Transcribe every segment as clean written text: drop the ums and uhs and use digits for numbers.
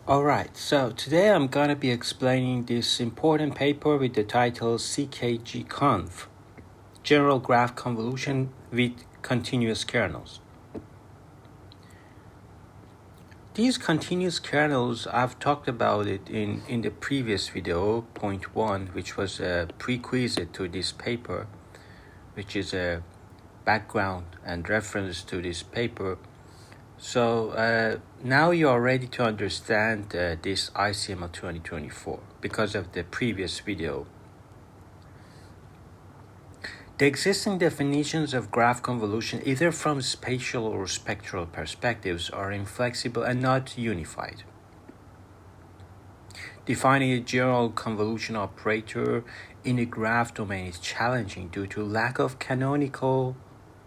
Alright, so today I'm going to be explaining this important paper with the title CKGConv, General Graph Convolution with Continuous Kernels. These continuous kernels, I've talked about it in the previous video, point 1, which was a prerequisite to this paper, which is a background and reference to this paper. So now you are ready to understand this ICML 2024 because of the previous video. The existing definitions of graph convolution, either from spatial or spectral perspectives, are inflexible and not unified. Defining a general convolution operator in a graph domain is challenging due to lack of canonical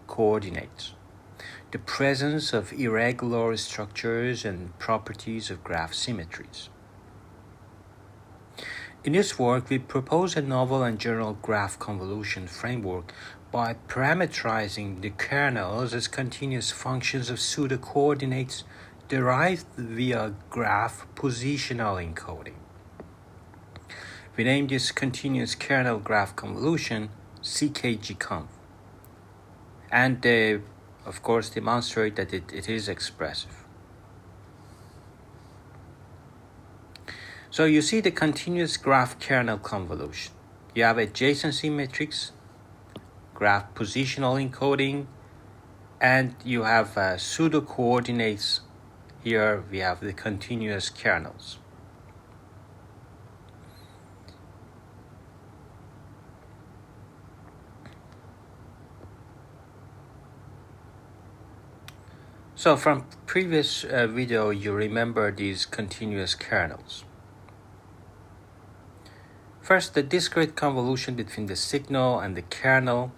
coordinates, the presence of irregular structures and properties of graph symmetries. In this work, we propose a novel and general graph convolution framework by parameterizing the kernels as continuous functions of pseudo-coordinates derived via graph positional encoding. We name this continuous kernel graph convolution CKGConv, and of course demonstrate that it is expressive. So you see the continuous graph kernel convolution. You have adjacency matrix, graph positional encoding, and you have pseudo coordinates. Here we have the continuous kernels. So from previous video, you remember these continuous kernels. First, the discrete convolution between the signal and the kernel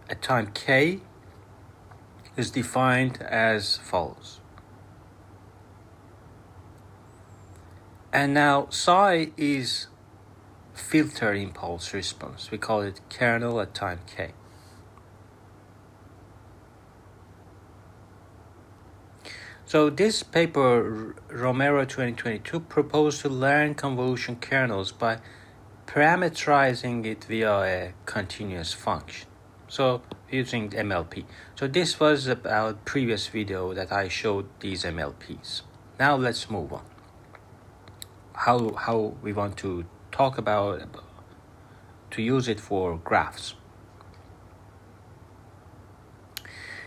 at time k is defined as follows. And now psi is filter impulse response. We call it kernel at time k. So this paper, Romero 2022, proposed to learn convolution kernels by parameterizing it via a continuous function. So using MLP. So this was about previous video that I showed these MLPs. Now let's move on. How we want to talk about to use it for graphs.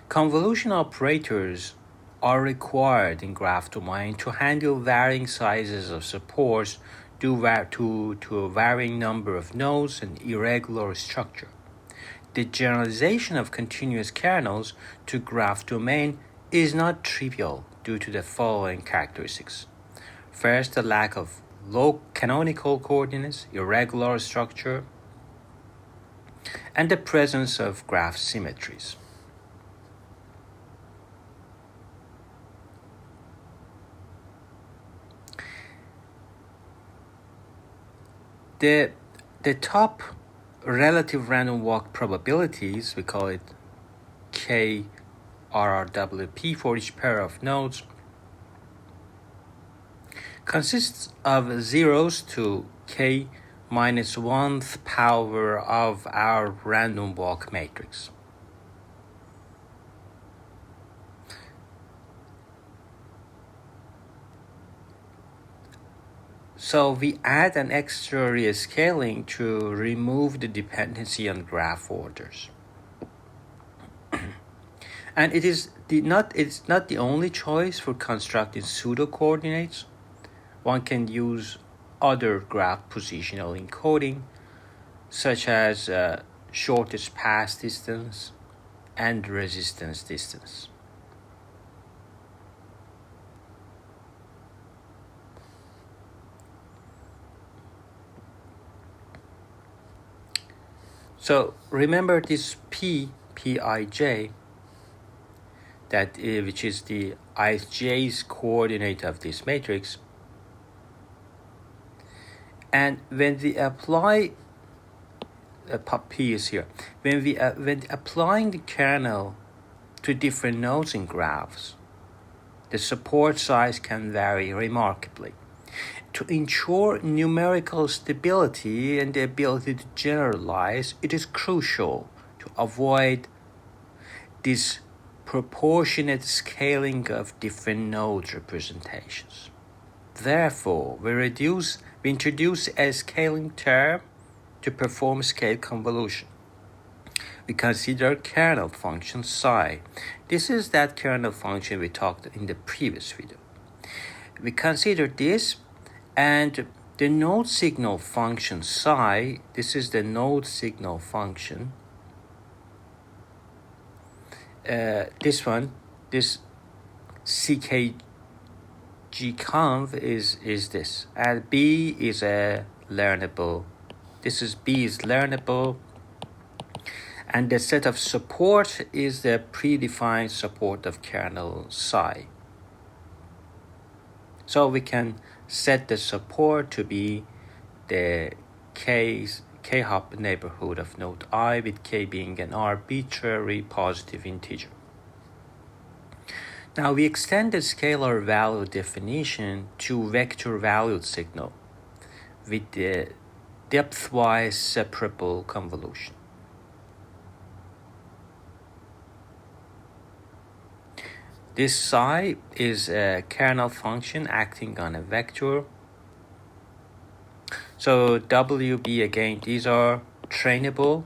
Convolution operators are required in graph domain to handle varying sizes of supports due to a varying number of nodes and irregular structure. The generalization of continuous kernels to graph domain is not trivial due to the following characteristics. First, the lack of low canonical coordinates, irregular structure, and the presence of graph symmetries. The top relative random walk probabilities, we call it KRRWP for each pair of nodes, consists of zeros to k minus 1th power of our random walk matrix. So we add an extra rescaling to remove the dependency on graph orders. And it's not the only choice for constructing pseudo coordinates. One can use other graph positional encoding, such as shortest path distance and resistance distance. So remember this Pij, which is the ij's coordinate of this matrix. And when we apply P is here. When applying the kernel to different nodes in graphs, the support size can vary remarkably. To ensure numerical stability and the ability to generalize, it is crucial to avoid disproportionate scaling of different node representations. Therefore, we introduce a scaling term to perform scale convolution. We consider kernel function psi. This is that kernel function we talked in the previous video. We consider this, and the node signal function psi, this is the node signal function. This CKGConv is this, and B is a learnable. This is B is learnable, and the set of support is the predefined support of kernel psi. So we can set the support to be the k-hop neighborhood of node I, with k being an arbitrary positive integer. Now we extend the scalar value definition to vector valued signal with the depthwise separable convolution. This psi is a kernel function acting on a vector. So WB, again, these are trainable.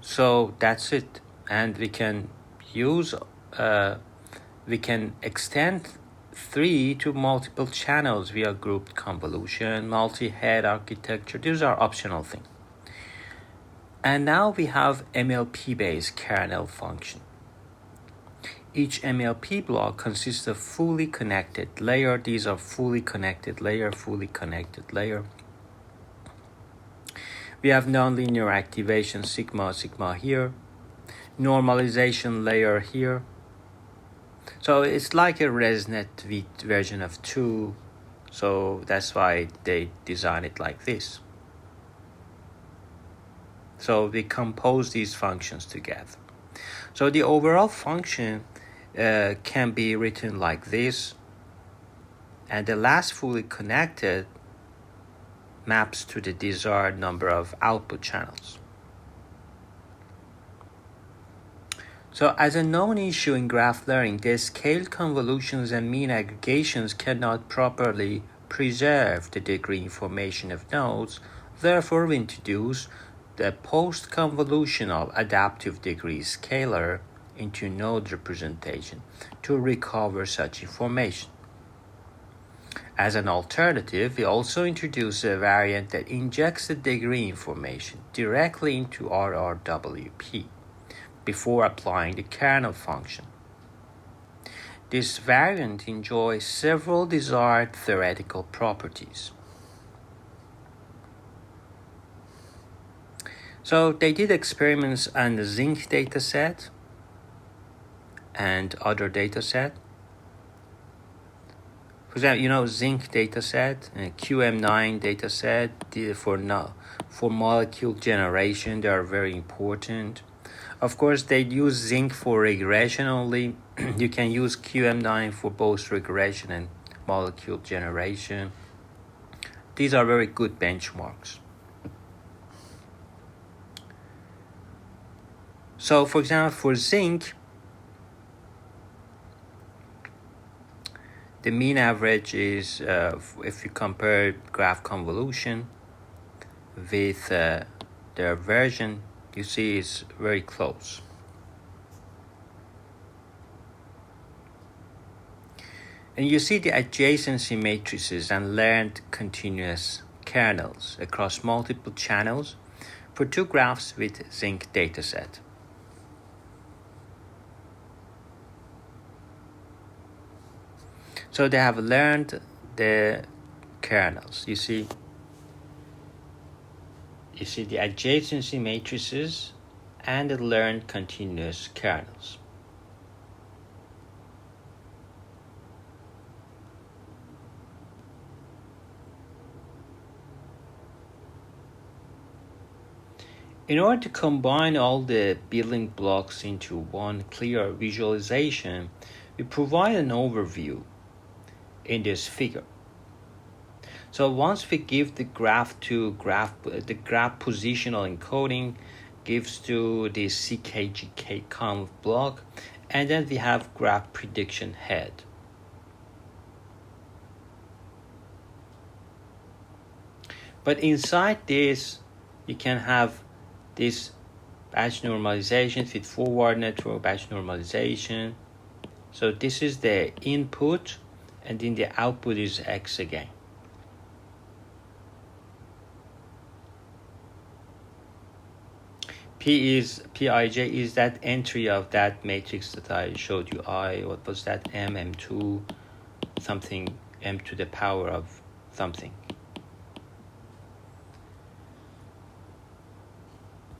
So that's it. And we can we can extend 3 to multiple channels via grouped convolution, multi-head architecture. These are optional things. And now we have MLP-based kernel function. Each MLP block consists of fully connected layer. These are fully connected layer, fully connected layer. We have nonlinear activation sigma here, normalization layer here. So it's like a ResNet version of 2. So that's why they design it like this. So we compose these functions together. So the overall function can be written like this, and the last fully connected maps to the desired number of output channels. So as a known issue in graph learning, the scaled convolutions and mean aggregations cannot properly preserve the degree information of nodes. Therefore, we introduce the post-convolutional adaptive degree scalar into node representation to recover such information. As an alternative, we also introduce a variant that injects the degree information directly into RRWP before applying the kernel function. This variant enjoys several desired theoretical properties. So they did experiments on the zinc dataset and other dataset. For example, zinc dataset and QM9 dataset for molecule generation, they are very important. Of course, they use zinc for regression only. You can use QM9 for both regression and molecule generation. These are very good benchmarks. So, for example, for zinc, the mean average is, if you compare graph convolution with their version, you see it's very close. And you see the adjacency matrices and learned continuous kernels across multiple channels for 2 graphs with zinc dataset. So they have learned the kernels. You see the adjacency matrices and the learned continuous kernels. In order to combine all the building blocks into one clear visualization, we provide an overview in this figure. So once we give the graph positional encoding gives to the CKGConv block, and then we have graph prediction head. But inside this, you can have this batch normalization, feed forward network, batch normalization. So this is the input, and then the output is X again. Pij is that entry of that matrix that I showed you. What was that? M2, something, M to the power of something.